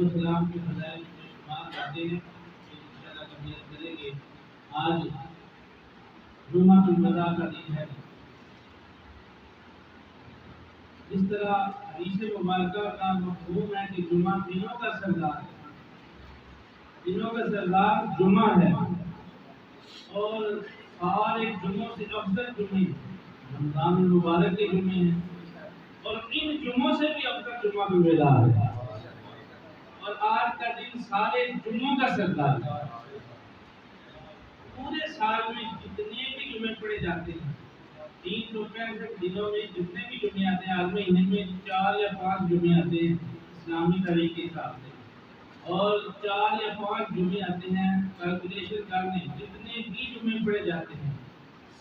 السلام کے فضائل میں شمار آتے ہیں کہ انشاءاللہ کبیت کریں گے. آج جمعہ الوداع کا دن ہے. اس طرح حدیث مبارکہ کا مفہوم ہے کہ جمعہ دنوں کا سردار ہے. دنوں کا سردار جمعہ ہے اور سارے جمعوں سے افضل جمعے رمضان المبارک کے جمعے ہیں اور ان جمعوں سے بھی افضل جمعہ الوداع ہے. اور آج کا دن سارے جمعوں کا سردار ہے. پورے سال میں جتنے بھی جمعے پڑھے جاتے ہیں 365 دنوں میں جتنے بھی جمعے آتے ہیں آج مہینے میں 4 یا 5 جمعے آتے ہیں اسلامی تاریخ کے حساب سے اور 4 یا 5 جمعے آتے ہیں کیلکولیشن کرنے جتنے بھی جمعے پڑھے جاتے ہیں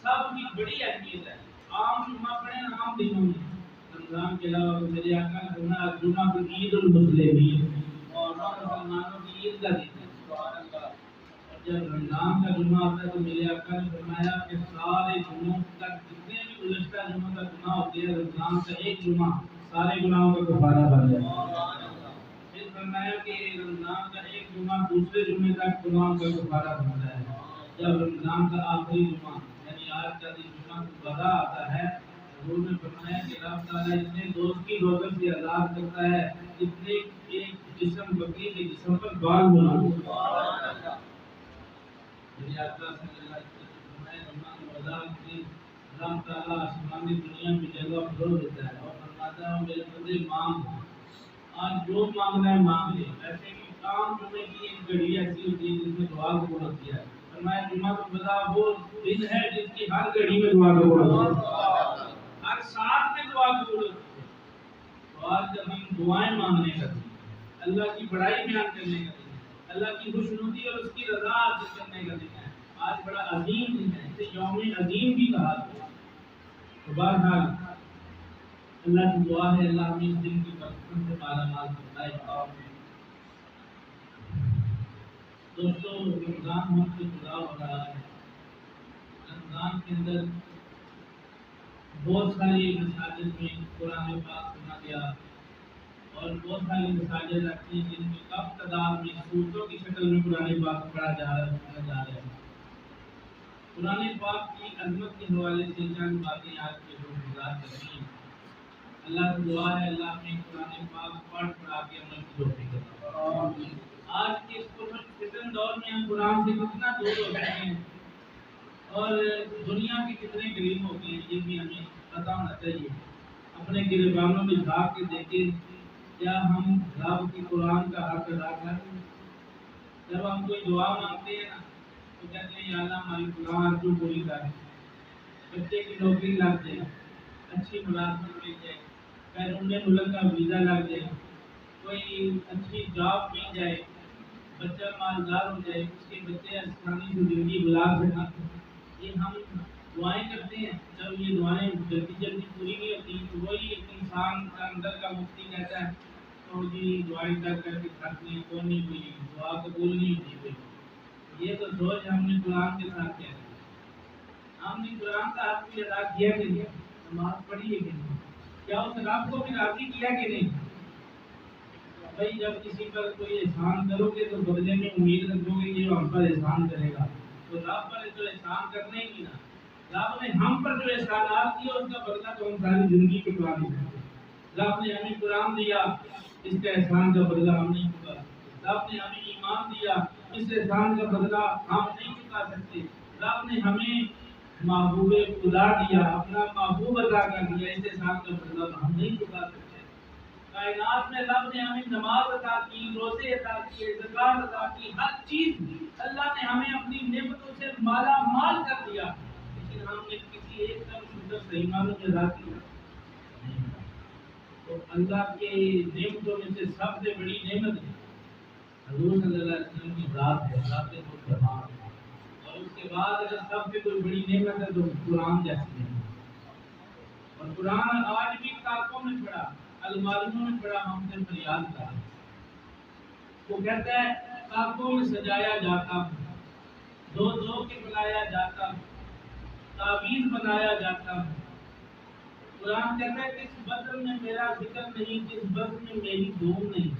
سب کی بڑی اہمیت ہے. عام جمعہ پڑھیں عام دنوں میں رمضان کے علاوہ میرے آقا نے فرمایا جمعہ کو عید المسلمین اور مسلمانوں کی عید کا دن ہے. سبحان اللہ. اور جب رمضان کا جمعہ آتا ہے تو میرے آقا نے فرمایا کہ سارے جمعوں تک جتنے بھی گزشتہ جمعہ کا گناہ ہوتے ہیں رمضان کا ایک جمعہ سارے گناہوں کا کفارہ بن جائے. پھر فرمایا کہ رمضان کا ایک جمعہ دوسرے جمعے تک گناہوں کا کفارہ بنتا ہے. جب رمضان کا آخری جمعہ یعنی آج کا دن جمعہ الوداع آتا ہے حضور نے فرمایا کہ اللہ تعالیٰ اتنے دوست کی دوزخ سے آزاد کرتا ہے جتنے ایک جسم بقی کے جسم پر بال ہونا. میرے آقا صلی اللہ علیہ وسلم فرمایا رمضان الوداع کے اللہ تعالیٰ آسمانی دنیا میں جگہ کھول دیتا ہے اور فرماتا ہے میرے بندے مانگ آج جو مانگنا ہے مانگ لے. ایسے کہ عام جمعے کی ایک گھڑی ایسی ہوتی ہے جس میں دعا قبول ہوتی ہے. فرمایا جمعہ الوداع وہ دن ہے جس کی ہر گھڑی میں دعا قبول ہوتی ہے ہر ساتھ میں دعا قبول ہوتی ہے. تو آج جب ہم دعائیں مانگنے کا دن اللہ کی بڑائی بیان کرنے کا دن ہے اللہ کی خوشنودی اور اس کی رضا حاصل کرنے کا دن ہے. آج بڑا عظیم دن ہے اسے یوم عظیم بھی کہا جاتا ہے. تو بہرحال اللہ کی دعا ہے اللہ ہمیں اس دن کی برکتوں سے مالا مال فرمائے. دوستو رمضان ہم سے جدا ہو رہا ہے. رمضان کے اندر بہت ساری مساجد میں قرآن پاک سنا گیا اور بہت ساری مساجد رکھتی ہیں جن میں کم تعداد میں سورتوں کی شکل میں قرآن پاک پڑھا جا رہا ہے. قرآن پاک کی عظمت کے حوالے سے چند باتیں آج کے لوگ گزار کرتی ہیں. اللہ کی دعا ہے اللہ میں قرآن پاک پڑھ پڑھا کے عمل کی توفیق عطا. آج کے اس فتن دور میں ہم قرآن سے کتنا دور ہو گئے ہیں اور دنیا کے کتنے قریب ہو گئے ہیں یہ بھی ہمیں پتہ ہونا چاہیے. اپنے گریبانوں میں جھانک کے دیکھیں کیا ہم رب کی قرآن کا حق ادا کر رہے ہیں. جب ہم کوئی دعا مانگتے ہیں نا تو کہتے ہیں یا اللہ ہماری قرآن تو پوری کر بچے کی نوکری لگ جائے اچھی ملازمت مل جائے بیرون ملک کا ویزا لگ جائے کوئی اچھی جاب مل جائے بچہ مالدار ہو جائے اس کے بچے آسانی سے زندگی گزار سکیں. یہ ہم دعائیں کرتے ہیں. جب یہ دعائیں جلدی جلدی پوری نہیں ہوتی تو وہی ایک انسان کا اندر کا مفتی کہتا ہے تو جی دعائیں کر کے تھک نہیں کون نہیں ہوئی دعا قبول نہیں ہوتی کوئی. یہ تو سوچ ہم نے قرآن کے ساتھ کیا ہم نے قرآن کا حق بھی ادا کیا کہ نہیں نماز پڑھی ہے کہ نہیں کیا اس رب کو بھی راضی کیا کہ نہیں. بھائی جب کسی پر کوئی احسان کرو گے تو بدلے میں امید رکھو گے کہ وہ ہم پر احسان کرے گا. تو رب پر جو احسان کرنے کی نا رب نے ہم پر جو احسانات کیا اس کا بدلہ تو ہم ساری زندگی چکا نہیں سکتے. رب نے ہمیں قرآن دیا اس کا احسان کا بدلہ ہم نہیں چکا. رب نے ہمیں ایمان دیا اس احسان کا بدلہ ہم نہیں چکا سکتے. رب نے ہمیں محبوب خدا دیا اپنا محبوب ادا کر دیا اس احسان کا بدلہ ہم نہیں چکا سکتے. کائنات میں رب نے ہمیں نماز عطا کی روزے عطا کیے زکات عطا کی ہر چیز اللہ نے ہمیں اپنی نعمتوں سے مالا مال کر دیا لیکن ہم نے کسی ایک کا شکر صحیح معنوں میں ادا کیا. تو اللہ کے نعمتوں میں سے سب سے بڑی نعمت حضور صلی اللہ علیہ وسلم کی ذات ہے ذات مصطفیٰ. اور اس کے بعد اگر سب سے کوئی بڑی نعمت ہے تو قرآن جیسی ہے. اور قرآن آج بھی کتابوں میں پڑھا الماریوں میں پڑھا ہم سے فریاد کر وہ کہتا ہے کاکوں میں سجایا جاتا ہوں دو دو کے بلایا جاتا ہوں تعویذ بنایا جاتا ہوں. قرآن کہتا ہے کس بدر میں میرا ذکر نہیں کس بدر میں میری دھوم نہیں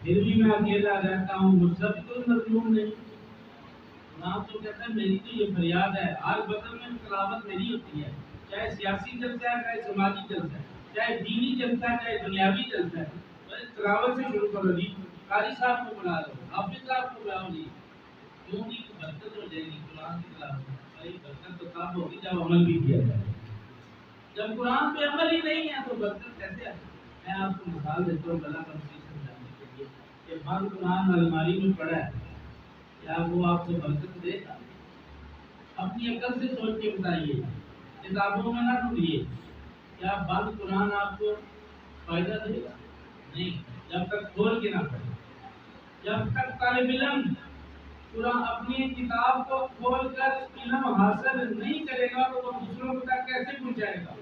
پھر بھی میں اکیلا رہتا ہوں، مجھ سے بھی کوئی مظلوم نہیں۔ قرآن تو کہتا ہے میری تو یہ فریاد ہے، ہر بدن میں تلاوت میری ہوتی ہے، چاہے سیاسی جلسہ ہے، چاہے سماجی جلسہ ہے، چاہے دینی جلسہ ہے، چاہے دنیاوی جلسہ ہے، بس تلاوت سے شروع کرو جی، قاری صاحب کو بلا لو، حافظ صاحب کو بلاؤ جی، کیوں نہیں برکت ہو جائے گی قرآن کی تلاوت میں۔ بھائی برکت تو تب ہوگی جب عمل بھی کیا جائے، جب قرآن پہ عمل ہی نہیں ہے تو برکت کیسے آئے؟ میں آپ کو مثال دیتا ہوں بلا تفصیل سمجھانے کے لیے کہ بند قرآن الماری میں پڑا ہے، کیا وہ آپ کو برکت دے گا؟ اپنی عقل سے سوچ کے بتائیے، کتابوں میں نہ ڈھونڈیے، کیا بند قرآن آپ کو فائدہ دے گا؟ نہیں، جب تک کھول کے نہ پڑھے۔ جب تک طالب علم قرآن اپنی کتاب کو کھول کر علم حاصل نہیں کرے گا تو وہ دوسروں کو تک کیسے پہنچائے گا؟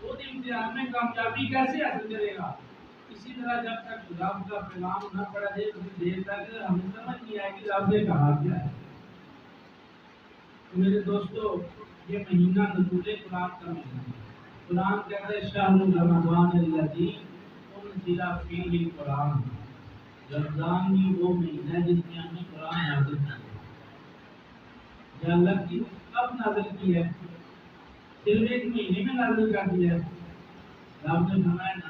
وہ امتحان میں کامیابی کیسے حاصل کرے گا؟ اسی طرح جب تک رب کا پیغام نہ پڑھا جائے اس دیر تک ہمیں سمجھ نہیں آئے گی رب نے کہا کیا ہے۔ تو میرے دوستو، یہ مہینہ نزول قرآن کا مہینہ ہے۔ قرآن کہتا ہے شہر رمضان الذی انزل فیہ القرآن، رمضان بھی وہ مہینہ ہے جس میں ہم نے قرآن نازل کیا ہے۔ یا اللہ کی کب نازل کی ہے؟ صرف ایک مہینے میں نازل کر دیا ہے؟ رب نے فرمایا نہ،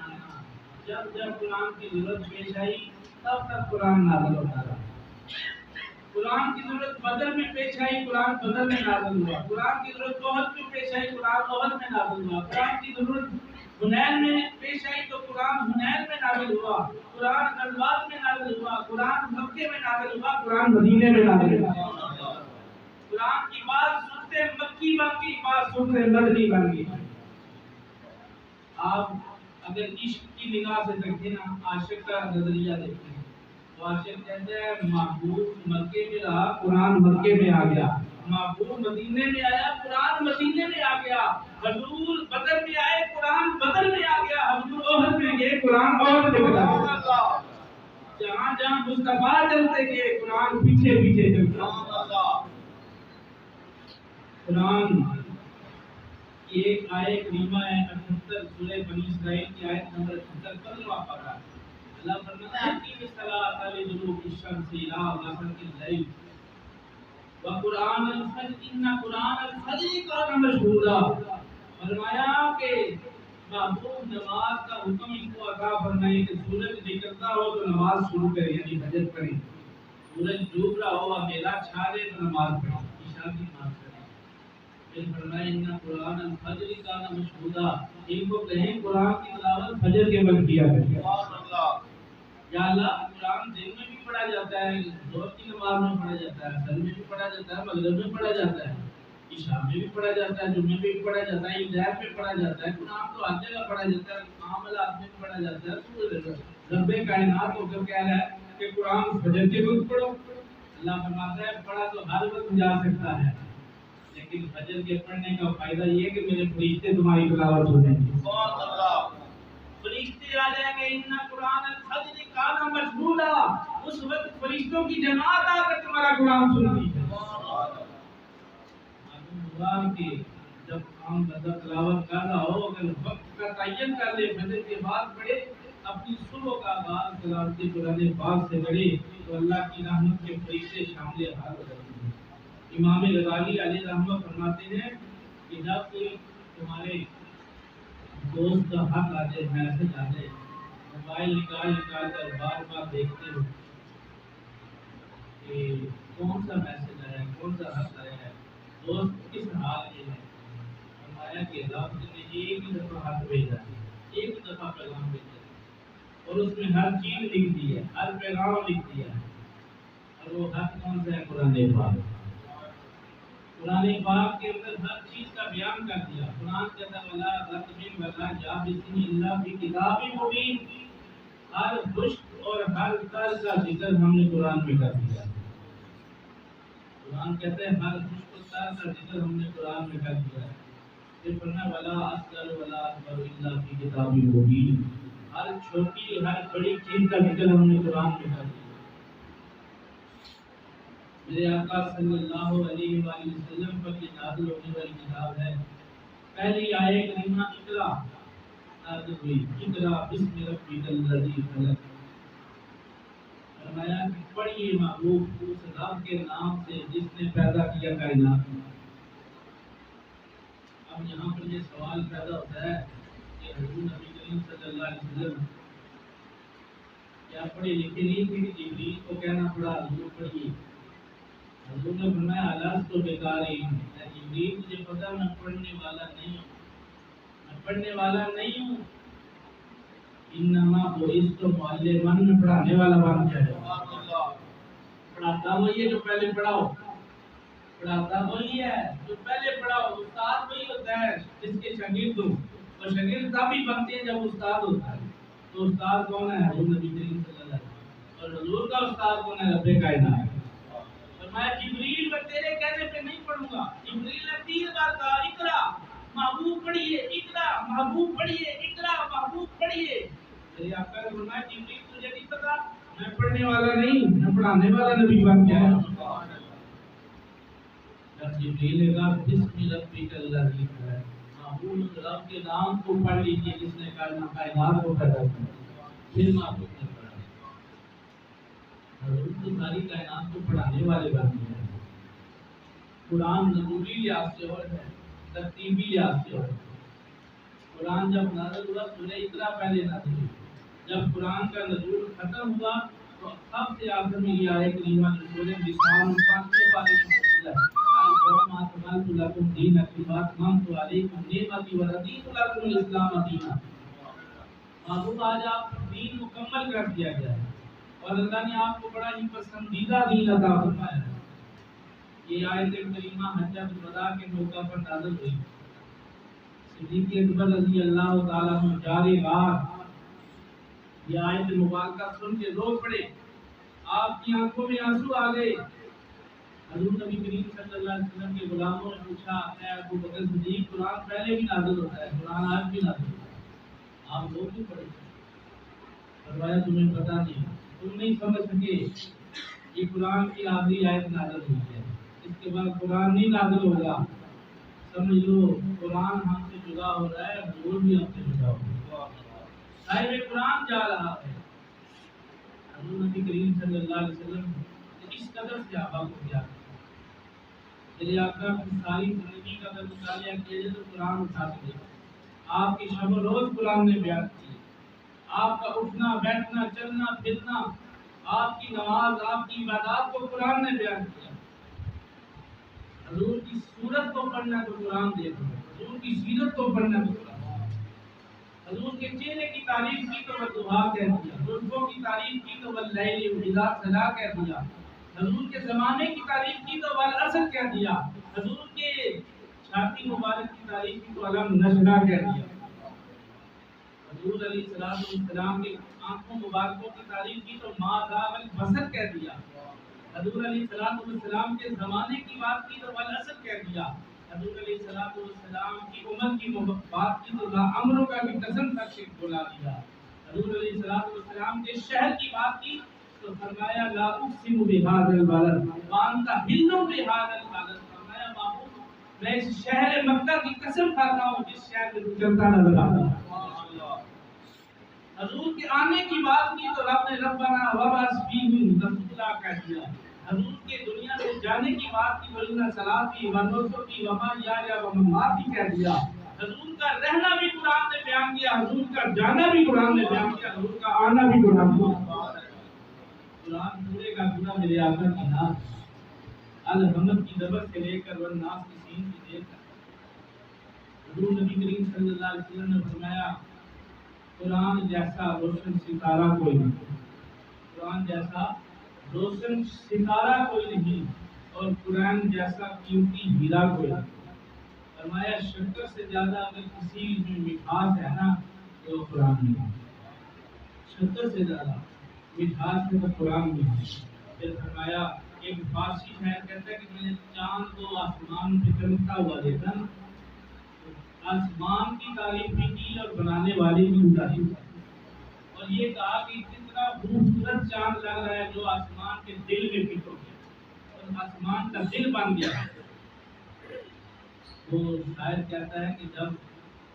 جب جب قرآن کی ضرورت پیش آئی تب تک قرآن نازل ہوتا رہا۔ قرآن کی ضرورت بدر میں پیش آئی، قرآن بدر میں نازل ہوا۔ قرآن کی ضرورت احد میں پیش آئی، قرآن احد میں نازل ہوا۔ قرآن کی ضرورت حنین میں پیش آئی تو قرآن حنین میں نازل ہوا۔ قرآن غزوات میں نازل ہوا، قرآن مکے میں نازل ہوا، قرآن مدینے میں نازل ہوا۔ قرآن کی بات سنتے مکی بن گئی، بات سنتے مدنی بن گئی۔ آپ اگر عشق کی نگاہ سے دیکھیں نا، عاشق کا نظریہ دیکھیں تو عاشق کہتے ہیں محبوب مکے میں رہا، قرآن مکے میں آ گیا، محبوب مدینے میں آیا، قرآن مدینے میں آ گیا، حضور بدر میں آئے، قرآن بدر میں آ گیا، حضور احد میں گئے، قرآن احد میں گیا۔ جہاں جہاں مصطفیٰ چلتے گئے قرآن پیچھے پیچھے چلتا۔ قرآن کی ایک آیت کریمہ ہے 78 سورہ بنی اسرائیل کی آیت نمبر 78 15واں پارہ۔ اللہ فرماتا ہے کہ الصلاۃ لدلوک الشمس الی غسق الليل وقرآن الفجر ان قرآن الفجر کان مشہودا۔ فرمایا کہ محبوب نماز کا حکم ان کو عطا فرمائے کہ سورج نکلتا ہو تو نماز شروع کرے، یعنی فجر پڑھیں، سورج ڈوب رہا ہو اندھیرا چھا جائے تو نماز پڑھیں، عشاء کی نماز پڑھیں۔ پھر فرمایا ان قرآن الفجر کان مشہودا، ان کو کہیں قرآن کی تلاوت فجر کے وقت کیا کریں۔ یا اللہ قرآن دن میں بھی پڑھا جاتا ہے، ظہر کی نماز میں پڑھا جاتا ہے، عصر میں بھی پڑھا جاتا ہے، مغرب میں پڑھا جاتا ہے، عشاء میں بھی پڑھا جاتا ہے، جمعے میں بھی پڑھا جاتا ہے، عید میں پڑھا جاتا ہے۔ قرآن تو ہر جگہ پڑھا جاتا ہے، معاملات میں پڑھا جاتا ہے۔ رب کائنات ہو کر کہہ رہا ہے کہ قرآن فجر کے وقت پڑھو۔ اللہ فرماتا ہے پڑھا تو ہر وقت جا سکتا ہے، لیکن فجر کے پڑھنے کا فائدہ یہ ہے کہ میرے فرشتے تمہاری تلاوت سنیں گے۔ فرشتے آ جائیں گے، ان قرآن الفجر کان مشہودا، اس وقت فرشتوں کی جماعت آ کر تمہارا قرآن سنتی ہے۔ معلوم کہ جب عام بندہ تلاوت کر رہا ہو، اگر وقت کا تعین کر لے، فجر کے بعد پڑھے، اپنی صبح کا آغاز تلاوت قرآن پاک سے کرے تو اللہ کی رحمت کے فرشتے شامل حال ہو جاتے ہیں۔ امام غزالی علیہ رحمت فرماتے ہیں کہ جب کوئی تمہارے دوست کا حق آ جائے، میسج آ جائے، موبائل نکال کر بار بار دیکھتے ہو کہ کون سا میسج آیا ہے، کون سا حق آیا ہے، دوست کس حال میں ہے، فرمایا کہ رب نے ایک ہی دفعہ حق بھیجا ہے، ایک ہی دفعہ پیغام بھیجا ہے، اور اس میں ہر چیز لکھ دی ہے، ہر پیغام لکھ دیا ہے، اور وہ حق کون سا ہے؟ قرآن پاک۔ قرآن پاک کے اندر ہر چیز کا بیان کر دیا۔ قرآن کہتا ہے ولا رتب ولا یابس الا فی کتاب مبین، ہر خشک اور ہر تر کا ذکر ہم نے قرآن میں کر دیا۔ قرآن کہتا ہے ہر خشک اور تر کا ذکر ہم نے قرآن میں کر دیا ہے۔ پھر فرمایا ولا اصغر ولا اکبر الا فی کتاب مبین، ہر چھوٹی اور ہر بڑی چیز کا ذکر ہم نے قرآن میں کر دیا۔ میرے آقا صلی اللہ علیہ وآلہ وسلم پر یہ نازل ہونے والی کتاب ہے۔ پہلی آیت کریمہ اقرا نازل ہوئی، اقرا بسم ربک الذی خلق۔ فرمایا کہ پڑھیے محبوب اس رب کے نام سے جس نے پیدا کیا کائنات میں۔ اب یہاں پر یہ سوال پیدا ہوتا ہے کہ حضور نبی کریم صلی اللہ علیہ وسلم کیا پڑھے لکھے نہیں تھے کہ جبریل کو کہنا پڑا حضور پڑھیے؟ حضور نے فرمایا الست بقاری، جبریل مجھے پتا میں پڑھنے والا نہیں ہوں، میں پڑھنے والا نہیں ہوں، انما بعثت معلما، میں پڑھانے والا بن گیا۔ پڑھاتا وہی ہے جو پہلے پڑھاؤ، پڑھاتا وہی ہے جو پہلے پڑھاؤ، استاد وہی ہوتا ہے جس کے شاگرد ہو، اور شاگرد تبھی بنتے ہیں جب استاد ہوتا ہے۔ تو استاد کون ہے؟ حضور نبی کریم صلی اللہ علیہ وسلم، اور حضور کا استاد کون ہے؟ رب کائنات۔ فرمایا جبریل میں تیرے کہنے پہ نہیں پڑھوں گا، جبریل نے 3 بار کہا اقرا محبوب پڑھیے، اقرا محبوب پڑھیے، اقرا محبوب پڑھیے۔ میرے آقا نے فرمایا جبریل تجھے نہیں پتا میں پڑھنے والا نہیں، میں پڑھانے والا نبی بن گیا ہے۔ جب جبریل نے کہا بسم ربک الذی خلق، محبوب رب کے نام کو پڑھ لیجیے جس نے کائنات کو پیدا کیا۔ پھر محبوب نے پڑھا، حضور تو ساری کائنات کو پڑھانے والے بن گئے۔ قرآن نزولی لحاظ سے اور ہے، ترتیبی لحاظ سے اور ہے۔ قرآن جب نازل ہوا سورہ اقرا پہلے نازل ہوئی، جب قرآن کا نزول ختم ہوا تو سب سے آخر میں یہ آیت کریمہ جو سورہ نساء 5 پارے میں نازل ہے، اليوم اکملت لکم دینکم واتممت علیکم نعمتی ورضیت لکم الاسلام دینا۔ محبوب آج آپ کا دین مکمل کر دیا گیا ہے اور اللہ نے آپ کو بڑا ہی پسندیدہ دین عطا فرمایا ہے۔ یہ آیت کریمہ حجۃ الوداع کے موقع پر نازل ہوئی۔ صدیق اکبر رضی اللہ تعالیٰ عنہ جارے غار یہ آیت مبارکہ سن کے رو پڑے، آپ کی آنکھوں میں آنسو آ گئے۔ حضور نبی کریم صلی اللہ علیہ وسلم کے غلاموں نے پوچھا اے ابو بکر صدیق قرآن پہلے بھی نازل ہوتا ہے، قرآن آج بھی نازل ہوتا ہے، آپ رو کیوں پڑے؟ فرمایا تمہیں پتہ نہیں، تم نہیں سمجھ سکے، یہ قرآن کی آخری آیت نازل ہوئی ہے، اس کے بعد قرآن نہیں نازل ہوگا، سمجھ لو قرآن ہم سے جدا ہو رہا ہے، حضور بھی ہم سے جدا ہو رہا ہے، صاحب قرآن جا رہا ہے۔ حضور نبی کریم صلی اللہ علیہ وسلم اس قدر سے آبا ہو گیا۔ میرے آقا کی ساری زندگی کا اگر مطالعہ کیا جائے تو قرآن اٹھا کے دیکھو، آپ کی شب و روز قرآن نے بیان کی، آپ کا اٹھنا بیٹھنا چلنا پھرنا، آپ کی نماز آپ کی عبادات کو قرآن نے بیان کیا۔ حضور کی صورت کو پڑھنا تو قرآن دیکھو، حضور کی سیرت کو پڑھنا تو قرآن، حضور کے چہرے کی تعریف کی تو والضحیٰ کہہ دیا، زلفوں کی تعریف کی تو واللیل اذا سجا کہہ دیا، حضور کے زمانے کی تعریف کی تو والعصر کہہ دیا، حضور کے چھاتی مبارک کی تعریف کی تو علم نشرہ کہہ دیا، حضور علیہ السلام کے آنکھوں مبارکوں کی تعریف کی تو ما ذاق البصر کہہ دیا، حضور علیہ السلام کے زمانے کی بات کی تو والعصر کہہ دیا، حضور علیہ السلام کی عمر کی بات کی تو لا امروں کا بھی قسم تک سے بولا دیا، حضور علیہ السلام کے شہر کی بات کی تو فرمایا لا اقسم بهذا البلد وانت حل بهذا البلد، فرمایا محبوب میں اس شہر مکہ کی قسم کھاتا ہوں جس شہر میں چلتا نظر آتا ہے۔ حضور کے آنے کی بات کی تو رب نے ربنا وبعث فیہم رسولا کہہ دیا، حضور کے دنیا سے جانے کی بات کی ولنا صلاتی و نسکی و محیایا و مماتی کہہ دیا، حضور کا رہنا بھی قرآن نے بیان کیا، حضور کا جانا بھی قرآن نے بیان کیا، حضور کا آنا بھی قرآن نے بیان کیا۔ قرآن پورے کا پورا میرے آقا کی ناز، الحمد کی زبر سے لے کر والناس کی سین کی دے کر، حضور نبی کریم صلی اللہ علیہ وسلم نے فرمایا قرآن جیسا روشن ستارہ کوئی نہیں، قرآن جیسا روشن ستارہ کوئی نہیں، اور قرآن جیسا قیمتی ہیرا کوئی نہیں۔ فرمایا شکر سے زیادہ اگر کسی میں مٹھاس ہے نا تو قرآن میں، شکر سے زیادہ مٹھاس ہے تو قرآن میں۔ پھر فرمایا ایک فارسی شاعر کہتا ہے کہ میں نے چاند کو آسمان پہ چمکتا ہوا دیکھا نا، آسمان کی تعریف بھی کی اور بنانے والے کی تعریف کی، اور یہ کہا کہ کتنا خوبصورت چاند لگ رہا ہے جو آسمان کے دل میں فٹ ہو گیا اور آسمان کا دل بن گیا۔ وہ شاعر کہتا ہے کہ جب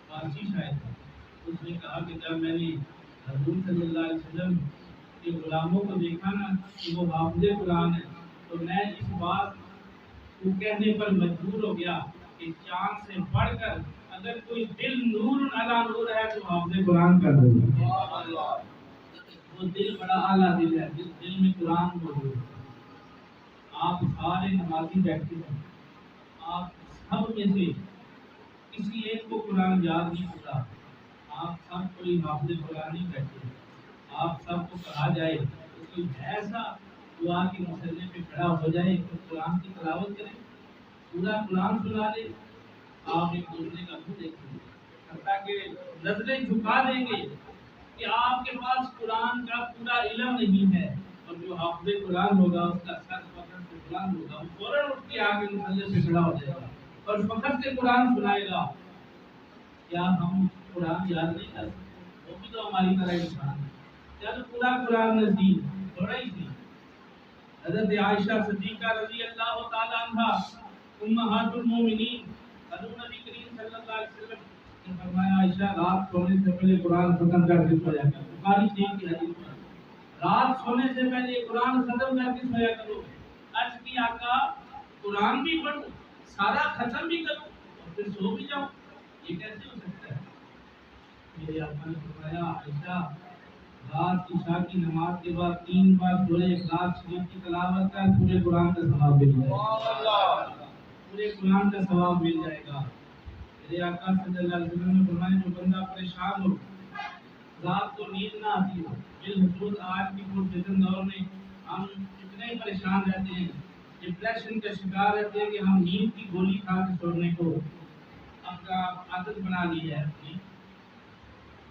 فارسی شاعر تھا اس نے کہا کہ جب میں نے حضور صلی اللہ علیہ وسلم کہ غلاموں کو دیکھا نا کہ وہ حافظ قرآن ہے، تو میں اس بات کو کہنے پر مجبور ہو گیا کہ چاند سے بڑھ کر اگر کوئی دل نور علی نور ہے تو حافظ قرآن کر دے گا۔ وہ دل بڑا اعلیٰ دل ہے، جس دل میں قرآن موجود ہے۔ آپ سارے نمازی بیٹھے ہیں، آپ سب میں سے کسی ایک کو قرآن یاد نہیں ہوتا، آپ سب کوئی حافظ قرآن نہیں بیٹھے، آپ سب کو کہا جائے تو کوئی ایسا دعا کے مسئلے پہ کھڑا ہو جائے تو قرآن کی تلاوت کرے، پورا قرآن سنا دے، آپ ایک دوسرے کا منہ دیکھیں گے، حتیٰ کہ نظریں جھکا دیں گے کہ آپ کے پاس قرآن کا پورا علم نہیں ہے، اور جو حافظ قرآن ہوگا اس کا سر پکڑ کے قرآن ہوگا، وہ فوراً اٹھ کے آگے مسئلے پہ کھڑا ہو جائے گا اور فخر سے قرآن سنائے گا۔ کیا ہم قرآن یاد نہیں کر سکتے؟ وہ بھی تو ہماری طرح انسان ہے۔ چل پورا قرآن نصیب تھوڑا ہی تھی۔ حضرت عائشہ صدیقہ رضی اللہ تعالیٰ عنہ امہات المومنین، حضور نبی کریم صلی اللہ علیہ وسلم نے فرمایا عائشہ رات سونے سے پہلے قرآن ختم کر کے سویا کرو۔ بخاری شریف کی حدیث ہے، رات سونے سے پہلے قرآن ختم کر کے سویا کرو۔ عرض کی آقا قرآن بھی پڑھوں، سارا ختم بھی کروں اور پھر سو بھی جاؤں، یہ کیسے ہو سکتا ہے؟ میرے آقا نے فرمایا عائشہ رات عشاء کی نماز کے بعد 3 بار سورہ اخلاص شریف کی تلاوت کر، پورے قرآن کا ثواب مل جائے گا، پورے قرآن کا ثواب مل جائے گا۔ میرے آقا صلی اللہ علیہ وسلم نے فرمایا جو بندہ پریشان ہو، رات کو نیند نہ آتی ہو، بالخصوص آج کی پرفتن دور میں ہم اتنے پریشان رہتے ہیں، ڈپریشن کا شکار رہتے ہیں کہ ہم نیند کی گولی کھا کے سونے کو اپنا عادت بنا لی ہے اپنی۔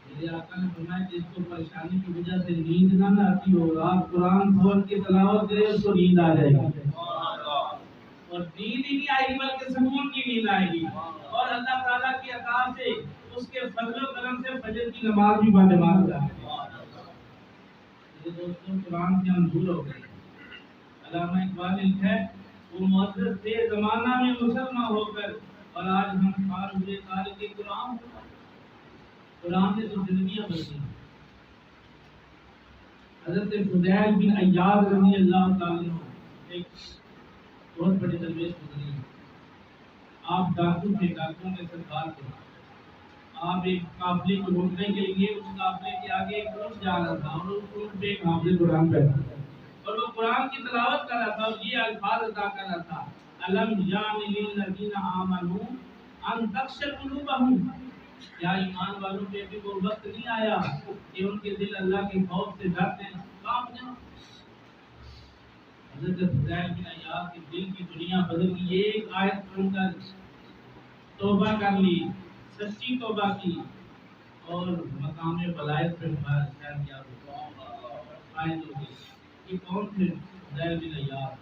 میرے آقا نے فرمایا کہ اس کو پریشانی کی وجہ سے نیند نہ آتی ہو، آپ قرآن کھول کے تلاوت کریں، اس کو نیند آ جائے گی، اور نیند ہی نہیں آئے گی بلکہ سکون کی نیند آئے گی، اور اللہ تعالیٰ کی عطا سے اس کے فضل و کرم سے فجر کی نماز بھی بانماز ہو جائے گی۔ میرے دوستوں قرآن سے ہم دور ہو گئے۔ علامہ اقبال نے لکھا ہے وہ معزز تھے زمانہ میں مسلمان ہو کر، اور آج ہم خار ہوئے تارک قرآن، قرآن نے تو زندگیاں بدلی۔ حضرت فضیل بن عیاض رضی اللہ تعالیٰ عنہ ایک بہت بڑے درویش گزری، آپ ڈاکو تھے، ڈاکوؤں کے سردار تھے۔ آپ ایک قافلے کو روکنے کے لیے اس قافلے کے آگے ایک اونٹ جا رہا تھا، اور اس اونٹ پہ ایک حافظ قرآن بیٹھا تھا، اور وہ قرآن کی تلاوت کر رہا تھا اور یہ الفاظ ادا کر رہا تھا الم یعن للذین آمنوا ان تخشع قلوبہم، کیا ایمان والوں پہ بھی وہ وقت نہیں آیا کہ ان کے دل اللہ کے خوف سے ڈرتے ہیں، کانپ جائیں۔ حضرت فضیل بن عیاض کے دل کی دنیا بدل گئی، ایک آیت پڑھ کر توبہ کر لی، سچی توبہ کی، اور مقام ولایت پہ خیر کیا فائد ہو گئی۔ یہ کون تھے؟ فضیل بن عیاض۔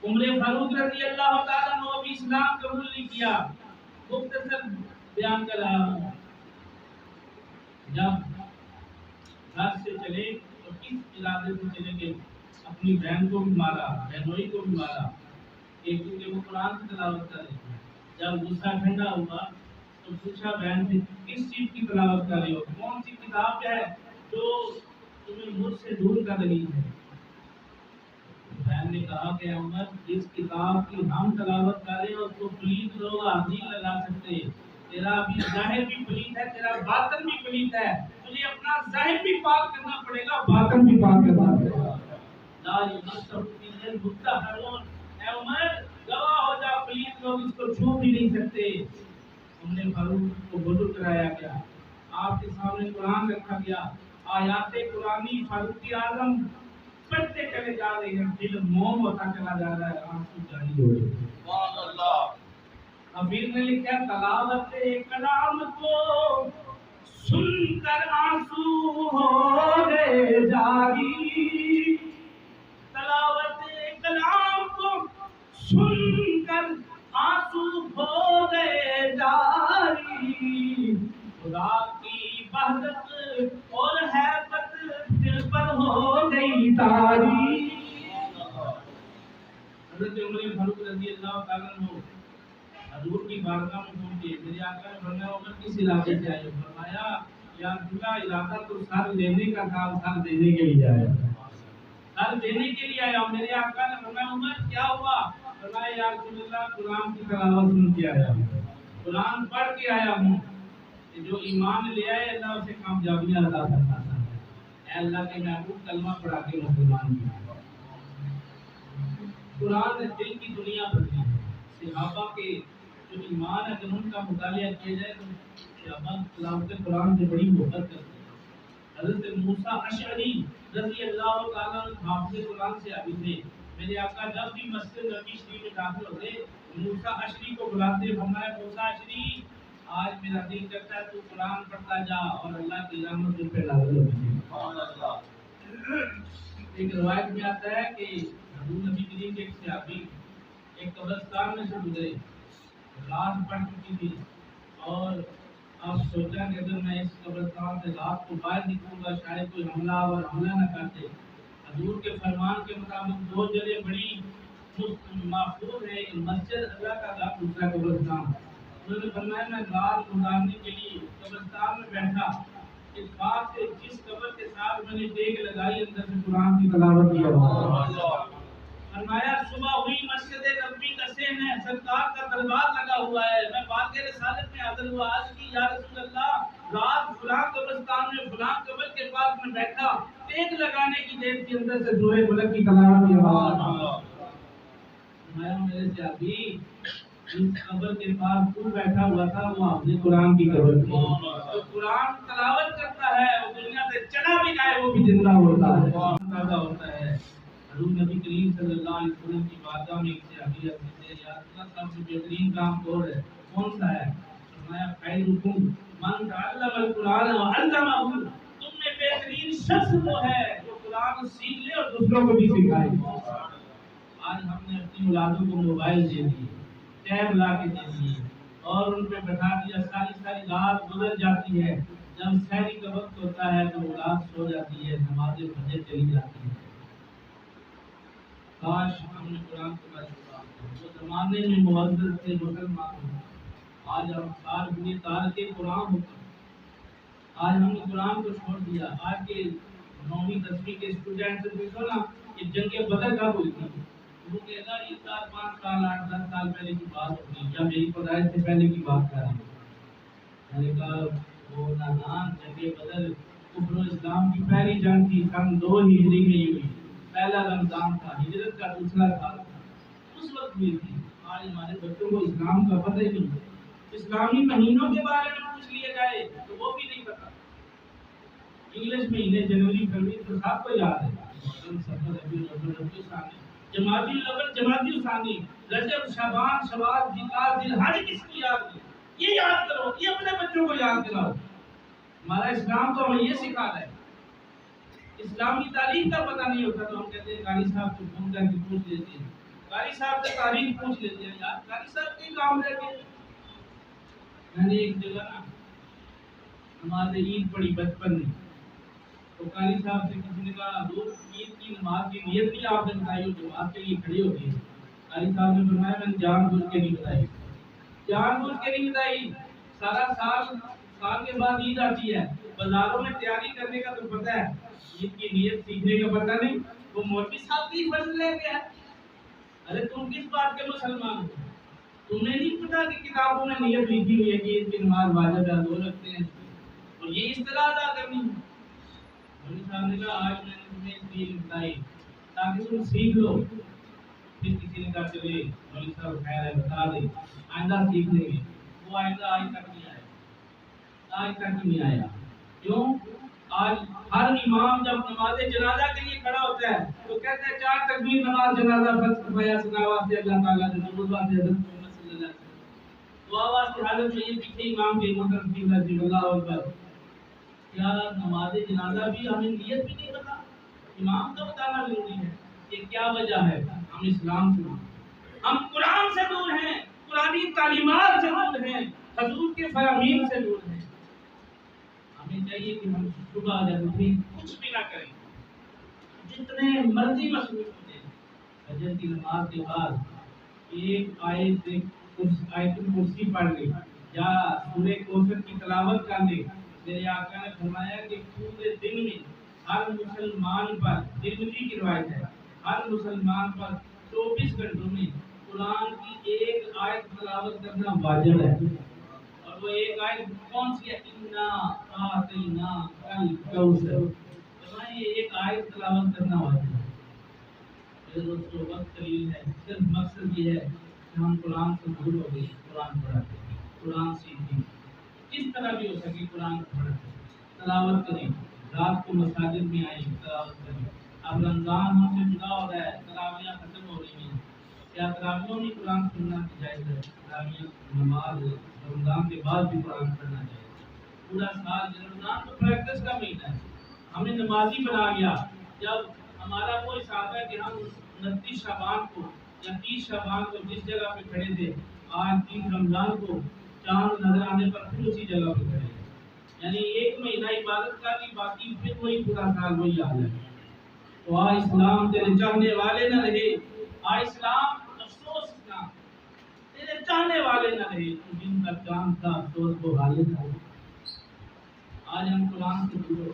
عمر فاروق رضی اللہ تعالیٰ عنہ بھی اسلام قبول نہیں کیا۔ مختصر بیان کر رہا ہوں، جب گھر سے چلے تو کس ارادے سے چلے گئے؟ اپنی بہن کو بھی مارا، بہنوئی کو بھی مارا، کیونکہ وہ قرآن کی تلاوت کر رہی تھی۔ جب غصہ ٹھنڈا ہوا تو پوچھا بہن سے کس چیز کی تلاوت کر رہے ہو، کون سی کتاب ہے جو تمہیں مجھ سے دور کر رہی ہے؟ بہن نے کہا کہ عمر جس کتاب کی ہم تلاوت کر رہے ہیں اس کو پلیت لوگ ہاتھ نہیں لگا سکتے، تیرا بھی ظاہر بھی پلیت ہے، تیرا باطن بھی پلیت ہے، تجھے اپنا ظاہر بھی پاک کرنا پڑے گا، باطن بھی پاک کرنا پڑے گا۔ لا یمسہ الا المطہرون، اے عمر گواہ ہو جا پلیت لوگ اس کو چھو بھی نہیں سکتے۔ ہم نے فاروق کو وضو کرایا گیا، آپ کے سامنے قرآن رکھا گیا، آیات قرآنی فاروق اعظم پڑھتے چلے جا رہے ہیں، دل موم ہوتا چلا جا رہا ہے، آنسو جاری ہو رہے ہیں۔ سبحان اللہ۔ حفیظ نے لکھا تلاوت کلام کو سن کر آنسو ہو گئے جاری، تلاوت کلام کو سن کر آنسو ہو گئے جاری، خدا کی وحدت اور حیبت دل پر ہو گئی تاری۔ حضرت عمر فاروق رضی اللہ تعالیٰ عنہ حضور کی بارگاہ میں پہنچے، میرے آقا نے فرمایا عمر کس علاقے سے آئے؟ فرمایا یا رسول اللہ ارادہ تو سر لینے کا تھا، سر دینے کے لیے آیا۔ سر دینے کے لیے آیا ہوں. میرے آقا نے فرمایا عمر کیا ہوا؟ فرمایا یا رسول اللہ قرآن کی تلاوت سن کے آیا ہوں, قرآن پڑھ کے آیا ہوں. جو ایمان لے آئے اللہ اسے کامیابیاں عطا فرماتا ہے. اے اللہ کے محبوب کلمہ پڑھا کے مسلمان کیا. قرآن نے دل کی دنیا بدلی ہے. صحابہ کے جو ایمان ہے جب ان کا مطالعہ کیا جائے تو صحابہ تلاوت قرآن سے بڑی محبت کرتے ہیں. حضرت موسیٰ اشعری رضی اللہ تعالیٰ عنہ حافظ قرآن سے ابھی تھے. میرے آقا جب بھی مسجد نبی شریف میں داخل ہوتے موسیٰ اشعری کو بلاتے, فرمایا موسیٰ اشعری آج میرا دل کرتا ہے تو قرآن پڑھتا جا اور اللہ کی رحمت تجھ پہ نازل ہوگی. سبحان اللہ. ایک روایت میں آتا ہے کہ حضور نبی کریم کے ایک صحابی ایک قبرستان میں سے گزرے, رات پڑ چکی تھی اور اب سوچا کہ اگر میں اس قبرستان سے رات کو باہر نکلوں گا شاید کوئی حملہ نہ کر دے. حضور کے فرمان کے مطابق دو جگہ بڑی محفوظ ہے, ایک مسجد اللہ کا گھر, دوسرا قبرستان. انہوں نے فرمایا میں رات گزارنے کے لیے قبرستان میں بیٹھا, اس بات سے جس قبر کے ساتھ میں نے ٹیک لگائی اندر سے قرآن کی تلاوت کیا. فرمایا صبح ہوئی مسجد نبوی کا سین ہے, سرکار کا دربار لگا ہوا ہے, میں باغ رسالت میں حاضر ہوا. عرض کی یا رسول اللہ رات فلاں قبرستان میں فلاں قبر کے پاس میں بیٹھا, ٹیک لگانے کی دیر کے اندر سے سورہ ملک کی تلاوت کی آواز. فرمایا میرے صحابی اس قبر کے پاس تو بیٹھا ہوا تھا وہ اپنے قرآن کی قبر تھی. تو قرآن تلاوت کرتا ہے وہ دنیا سے چلا بھی جائے وہ بھی زندہ ہوتا ہے, تازہ ہوتا ہے. حضور نبی کریم صلی اللہ علیہ وسلم کی بارگاہ میں ایک صحابی سے یا رسول اللہ سب سے بہترین کام کون سا ہے؟ فرمایا خیرکم من تعلم القرآن وعلمہ, تم میں بہترین شخص وہ ہے جو قرآن سیکھ لے اور دوسروں کو بھی سکھائے. آج ہم نے اپنی اولادوں کو موبائل دے دیے, ٹیب لا کے دے دیے اور ان پہ بٹھا دیا, ساری رات گزر جاتی ہے. جب سحری کا وقت ہوتا ہے تو اولاد سو جاتی ہے, نماز فجر چلی جاتی ہے. کاش ہم نے قرآن کو پڑھا. وہ زمانے میں معزز تھے مسلمان, آج ہم سال ہوئے تارک قرآن ہوتے. آج ہم نے قرآن کو چھوڑ دیا. آج کے 9ویں 10ویں کے اسٹوڈنٹ سے پوچھو نا کہ جنگ بدر کب ہوئی تھی, وہ کہے گا یہ 4-5 سال 8-10 سال پہلے کی بات ہوگی یا میری پیدائش سے پہلے کی بات کر رہے ہیں. میں نے کہا وہ نادان, جنگ بدر کفر و اسلام کی پہلی جنگ تھی, سن 2 ہجری میں ہوئی. پہلا رمضان تھا, ہجرت کا دوسرا سال تھا, اس وقت ہوئی تھی. آج ہمارے بچوں کو اسلام کا پتہ ہی نہیں. اسلامی مہینوں کے بارے میں پوچھ لیا جائے تو وہ بھی نہیں پتا. انگلش مہینے جنوری فروری تو سب کو یاد ہے, جمادی الاول جمادی الثانی, رجب شعبان شوال ذوالقعدہ ذوالحج کس کی یاد ہے, یہ یاد کرو, یہ اپنے بچوں کو یاد دلاؤ. ہمارا اسلام تو ہمیں یہ سکھا رہا ہے. اسلامی تاریخ کا پتہ نہیں ہوتا تو ہم کہتے ہیں قاری صاحب کو فون کر کے پوچھ لیتے ہیں, قاری صاحب سے تاریخ پوچھ لیتے ہیں. یار قاری صاحب کی کام رہ گئے. میں نے ایک جگہ نا ہمارے عید پڑی بچپن میں, تو قاری صاحب سے کسی نے کہا حضور عید کی نماز کی نیت بھی آپ نے بتائی ہو, جماعت کے لیے کھڑی ہوتی ہے. قاری صاحب نے فرمایا میں نے جان بوجھ کے نہیں بتائی, جان بوجھ کے نہیں بتائی. سارا سال کے بعد عید آتی ہے, بازاروں میں تیاری کرنے کا تو پتہ ہے, عید کی نیت سیکھنے کا پتہ نہیں. وہ مولوی صاحب بھی فرض لے کے ہے. ارے تم کس بات کے مسلمان ہو؟ تمہیں نہیں پتا کہ کتابوں میں نیت لکھی ہوئی ہے کہ عید کی نماز واجب ہے, 2 رکھتے ہیں اور یہ اصطلاح ادا کرنی ہے. مولوی صاحب نے کہا آج میں نے تمہیں اس لیے بتائی تاکہ تم سیکھ لو. پھر کسی نے کہا چلے مولوی صاحب خیر ہے بتا دے, آئندہ سیکھ لیں گے. وہ آئندہ آج تک نہیں آیا, آج تک نہیں آیا. کیوں؟ آج ہر امام جب نماز جنازہ کے لیے کھڑا ہوتا ہے تو کہتے ہیں 4 تکبیر نماز جنازہ فرض فرمایا سنا واسطے اللہ تعالیٰ نے نماز واسطے حضرت محمد صلی اللہ علیہ وسلم دعا واسطے حضرت یہ پیچھے امام کے محترم رضی اللہ اکبر. کیا نماز جنازہ بھی ہمیں نیت بھی نہیں پتا؟ امام کا بتانا ضروری ہے. یہ کیا وجہ ہے؟ ہم اسلام سے, ہم قرآن سے دور ہیں, قرآنی تعلیمات سے دور ہیں, حضور کے فرامین سے دور ہیں. ہمیں چاہیے کہ ہم صبح جب اٹھیں کچھ بھی نہ کریں, جتنے مرضی مصروف ہو جائیں, فجر کی نماز کے بعد ایک آیت الکرسی پڑھ لیں یا سورہ کوثر کی تلاوت کر لیں. میرے آقا نے فرمایا کہ پورے دن میں ہر مسلمان پر، ترمذی کی روایت ہے، ہر مسلمان پر 24 گھنٹوں میں قرآن کی ایک آیت تلاوت کرنا واجب ہے۔ اور وہ ایک آیت کون سی ہے؟ اِنَّا أَعْطَيْنَاكَ الْكَوْثَرَ، یہ ایک آیت تلاوت کرنا واجب ہے۔ میرے دوستو وقت قلیل ہے، صرف مقصد یہ ہے کہ ہم قرآن سے دور ہو گئے، قرآن پڑھتے ہیں، قرآن سیکھیں، جس طرح بھی ہو سکے قرآن پڑھتے ہیں، تلاوت کریں، رات کو مساجد میں آئیں، تلاوت کریں۔ اب رمضان ہم سے جدا ہو رہا ہے، تراویحیں ختم ہو رہی ہیں، کیا تراویحوں میں قرآن سننا جائز ہے؟ تراویح نماز رمضان کے بعد بھی قرآن پڑھنا چاہیے۔ پورا سال رمضان تو پریکٹس کا مہینہ ہے، ہمیں نمازی بنا گیا۔ جب ہمارا وہ حساب ہے کہ ہم 29 شعبان کو یا 30 شعبان کو جس جگہ پہ کھڑے تھے، آج 30 رمضان کو چاند نظر آنے پر پھر اسی جگہ پہ کھڑے ہیں، یعنی ایک مہینہ عبادت کا بھی، باقی پھر وہی پورا سال وہی حال ہے۔ تو آ اسلام تیرے چاہنے والے نہ رہے، آ اسلام افسوس اسلام تیرے چاہنے والے نہ رہے، تو جن کا چاند تھا افسوس کو غالب تھا۔ آج ہم قرآن سے دور ہو،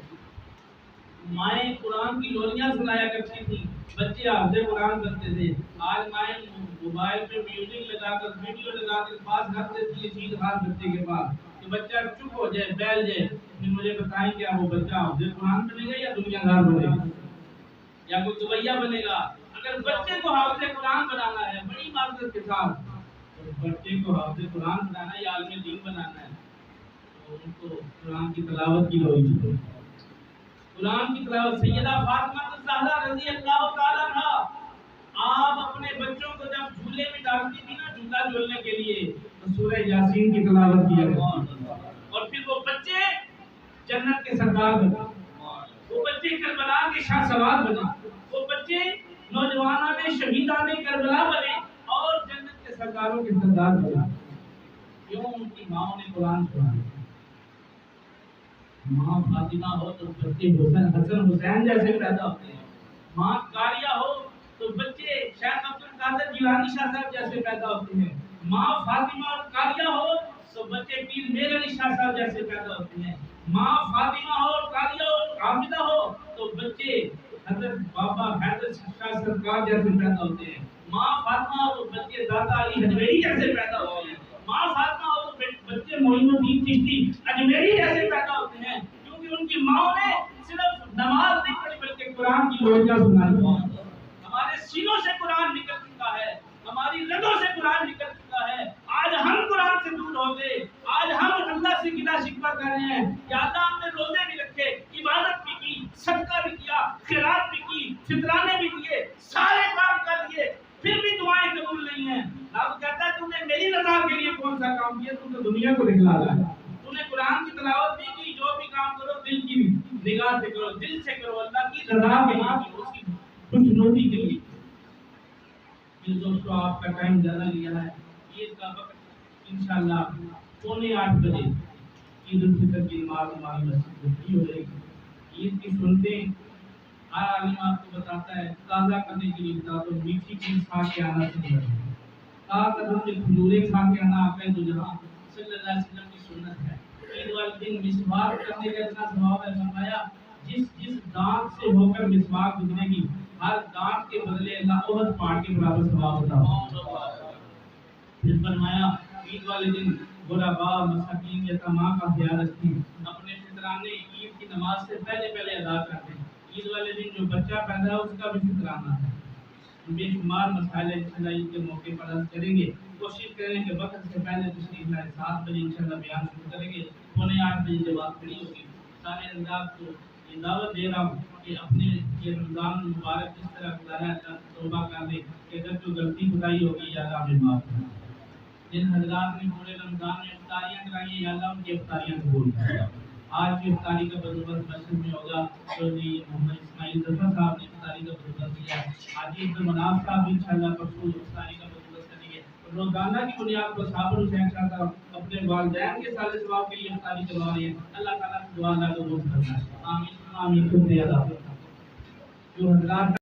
مائیں قرآن کی لوریاں سنایا کرتی تھی، بچے حافظ قرآن کرتے تھے۔ آج مائیں موبائل پہ میوزک لگا کر، ویڈیو لگا کر پاس رکھ دیتی ہے چیز ہاتھ بچے کے پاس کہ بچہ چپ ہو جائے، بیٹھ جائے۔ پھر مجھے بتائیں کیا وہ بچہ حافظ قرآن بنے گا یا دنیا دار بنے گا یا کوئی دویا بنے گا؟ اگر بچے کو حافظ قرآن بنانا ہے بڑی معذرت کے ساتھ، بچے کو حافظ قرآن بنانا ہے یا عالم دین بنانا ہے، تو ان کو قرآن کی تلاوت کی روئی چاہیے۔ قرآن کی تلاوت سیدہ فاطمہ الزہرا رضی اللہ تعالیٰ عنہا، آپ اپنے بچوں کو جب جھولے میں ڈالتی تھی نا جھولا جھولنے کے لیے، تو سورہ یاسین کی تلاوت کیا کرتی، اور پھر وہ بچے جنت کے سردار بنے، وہ بچے کربلا کے شاہ سوار بنے، وہ بچے نوجوانان شہیدان کربلا بنے اور جنت کے سرداروں کے سردار بنے۔ کیوں؟ ان کی ماں نے قرآن سنا۔ ماں فاطمہ ہو تو بچے حسن حسین جیسے پیدا ہوتے ہیں، ماں قاریہ ہو تو بچے شیخ عبد القادر جیلانی شاہ صاحب جیسے پیدا ہوتے ہیں، ماں فاطمہ اور قاریہ ہو تو بچے پیر میر علی شاہ صاحب جیسے پیدا ہوتے ہیں، ماں فاطمہ ہو اور قاریہ اور حافظہ ہو تو بچے حضرت بابا حیدر شاہ سرکار جیسے پیدا ہوتے ہیں، ماں فاطمہ ہو تو بچے داتا علی حجویری جیسے پیدا ہوتے ہیں، ماں فاطمہ ہو تو بچے معین الدین چشتی اجمیری جیسے پیدا ہوتے ہیں، کیونکہ ان کی ماں نے صرف نماز نہیں پڑھی بلکہ قرآن کی لوریاں سنائی۔ ہمارے سینوں سے قرآن نکل چکا ہے، ہماری رگوں سے قرآن نکل چکا ہے، آج ہم قرآن سے دور ہو گئے، آج ہم اللہ سے گلہ شکوہ کر رہے ہیں کہ اللہ ہم نے روزے بھی رکھے، عبادت بھی کی، صدقہ بھی کیا، خیرات بھی کی، فطرانے بھی دیے، سارے کام کر لیے، پھر بھی دعائیں قبول نہیں ہیں۔ رب کہتا ہے تم نے میری رضا کے لیے کون سا کام کیا؟ تم نے دنیا کو دکھلا رہا ہے، تم نے قرآن کی تلاوت بھی کی، جو بھی کام کرو دل کی نگاہ سے کرو، دل سے کرو، اللہ کی رضا کے لیے، اس کی خوشنودی کے لیے۔ یہ دوستو آپ کا ٹائم زیادہ لیا ہے، عید کا وقت انشاءاللہ 7:45 بجے عید الفطر کی نماز ہماری مسجد میں بھی ہو جائے گی۔ عید کی سنتیں ہر عالم آپ کو بتاتا ہے، تازہ کرنے کے لیے بتا دو، میٹھی چیز کھا کے آنا سنت ہے، قدر سے کھجوریں کھا کے آنا آقا دو جہاں صلی اللہ علیہ وسلم کی سنت ہے۔ عید والے دن مسواک کرنے کا اتنا ثواب ہے، فرمایا جس دانت سے ہو کر مسواک گزرے گی، ہر دانت کے بدلے اللہ احد پہاڑ کے برابر ثواب عطا ہوگا۔ پھر فرمایا عید والے دن غرباء مساکین یتیماں کا خیال رکھیں، اپنے فطرانے عید کی نماز سے پہلے ادا کر دیں۔ عید والے دن جو بچہ پیدا ہے اس کا بھی فطرانہ ہے۔ بے شمار مسائل انشاءاللہ عید کے موقع پر عرض کریں گے، کوشش کریں کہ وقت سے پہلے تشریف لائیں، 7 بجے انشاءاللہ بیان شروع کریں گے، 7:45 بجے جب بات کھڑی ہوگی۔ سارے حضرات کو یہ دعوت دے رہا ہوں کہ اپنے یہ رمضان مبارک اس طرح گزارا ہے، توبہ کر لیں کہ اگر کوئی غلطی خدائی ہوگی یا اللہ ہمیں معاف کرنا۔ جن حضرات نے پورے رمضان میں افطاریاں کرائی ہیں یا اللہ ان کی افطاریاں قبول کرنا۔ آج کی افطاری کا بندوبست مسجد میں ہوگا، چودھری محمد اسماعیل ظفر صاحب نے افطاری کا بندوبست کیا ہے، حاجی عبدالمناف صاحب بھی انشاءاللہ پرسوں افطاری کا بندوبست کریں گے۔ روزانہ کی بنیاد پر صابر حسین شاہ صاحب اپنے والدین کے سارے ثواب کے لیے افطاری کروا رہے ہیں، اللہ تعالیٰ سے دعا اللہ قبول کرنا ہے۔ آمین آمین۔ شکریہ ادا کرتا ہوں جو حضرات